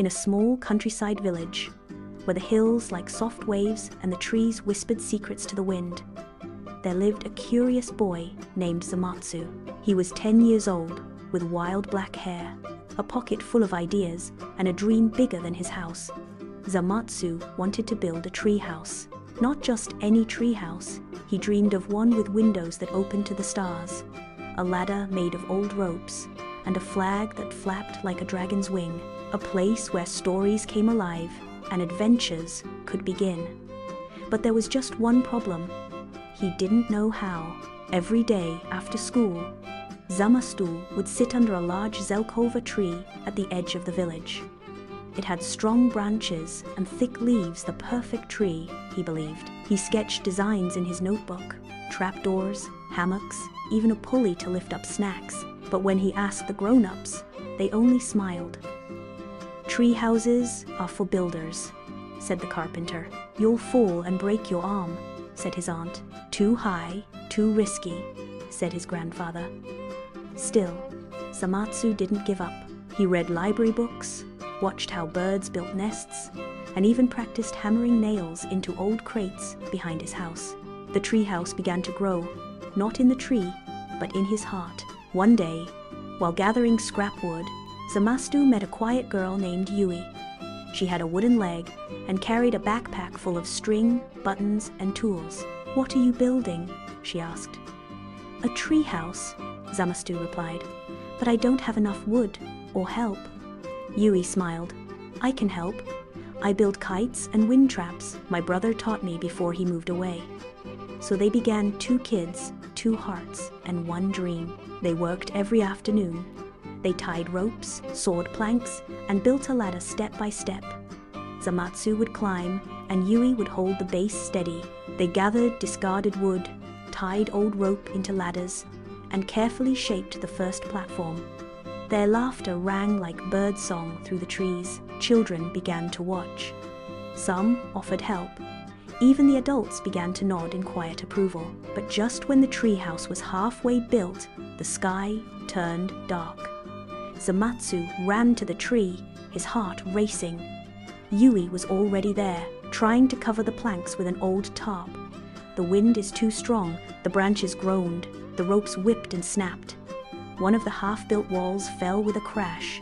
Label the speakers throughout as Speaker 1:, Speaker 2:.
Speaker 1: in a small countryside village, where the hills like soft waves and the trees whispered secrets to the wind, there lived a curious boy named Zamatsu. He was 10 years old, with wild black hair, a pocket full of ideas, and a dream bigger than his house. Zamatsu wanted to build a treehouse. Not just any treehouse, he dreamed of one with windows that opened to the stars, a ladder made of old ropes, and a flag that flapped like a dragon's wing, a place where stories came alive and adventures could begin. But there was just one problem. He didn't know how. Every day after school, Zamatsu would sit under a large zelkova tree at the edge of the village. It had strong branches and thick leaves, the perfect tree, he believed. He sketched designs in his notebook, trapdoors, hammocks, even a pulley to lift up snacks. But when he asked the grown-ups, they only smiled. "Tree houses are for builders," said the carpenter. "You'll fall and break your arm," said his aunt. "Too high, too risky," said his grandfather. Still, Zamatsu didn't give up. He read library books, watched how birds built nests, and even practiced hammering nails into old crates behind his house. The treehouse began to grow, not in the tree, but in his heart. One day, while gathering scrap wood, Zamatsu met a quiet girl named Yui. She had a wooden leg and carried a backpack full of string, buttons, and tools. "What are you building?" she asked. "A treehouse," Zamatsu replied. "But I don't have enough wood or help." Yui smiled. "I can help. I build kites and wind traps. My brother taught me before he moved away." So they began 2 kids, 2 hearts, and 1 dream. They worked every afternoon. They tied ropes, sawed planks, and built a ladder step by step. Zamatsu would climb, and Yui would hold the base steady. They gathered discarded wood, tied old rope into ladders, and carefully shaped the first platform. Their laughter rang like bird song through the trees. Children began to watch. Some offered help. Even the adults began to nod in quiet approval. But just when the treehouse was halfway built, the sky turned dark. Zamatsu ran to the tree, his heart racing. Yui was already there, trying to cover the planks with an old tarp. The wind is too strong, the branches groaned, the ropes whipped and snapped. One of the half-built walls fell with a crash,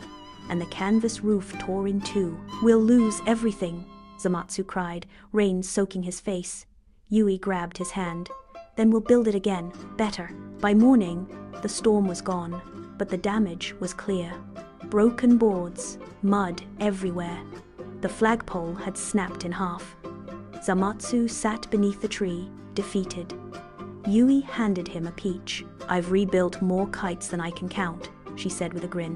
Speaker 1: and the canvas roof tore in 2. "We'll lose everything," Zamatsu cried, rain soaking his face. Yui grabbed his hand. "Then we'll build it again, better." By morning, the storm was gone, but the damage was clear. Broken boards, mud everywhere. The flagpole had snapped in half. Zamatsu sat beneath the tree, defeated. Yui handed him a peach. "I've rebuilt more kites than I can count," she said with a grin.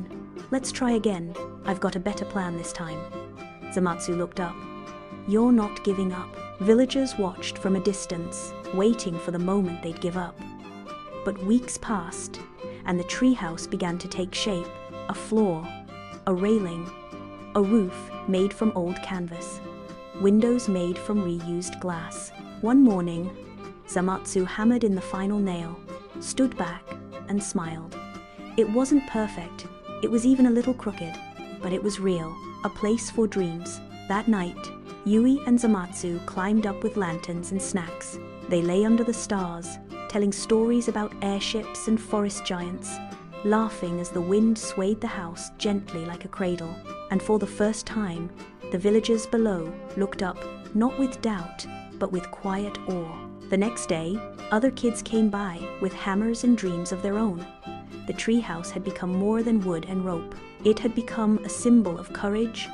Speaker 1: "Let's try again. I've got a better plan this time." Zamatsu looked up. "You're not giving up." Villagers watched from a distance, waiting for the moment they'd give up. But weeks passed, and the treehouse began to take shape. A floor, a railing, a roof made from old canvas, windows made from reused glass. One morning, Zamatsu hammered in the final nail, stood back, and smiled. It wasn't perfect, it was even a little crooked, but it was real, a place for dreams. That night, Yui and Zamatsu climbed up with lanterns and snacks. They lay under the stars, telling stories about airships and forest giants, laughing as the wind swayed the house gently like a cradle. And for the first time, the villagers below looked up, not with doubt, but with quiet awe. The next day, other kids came by with hammers and dreams of their own. The treehouse had become more than wood and rope. It had become a symbol of courage,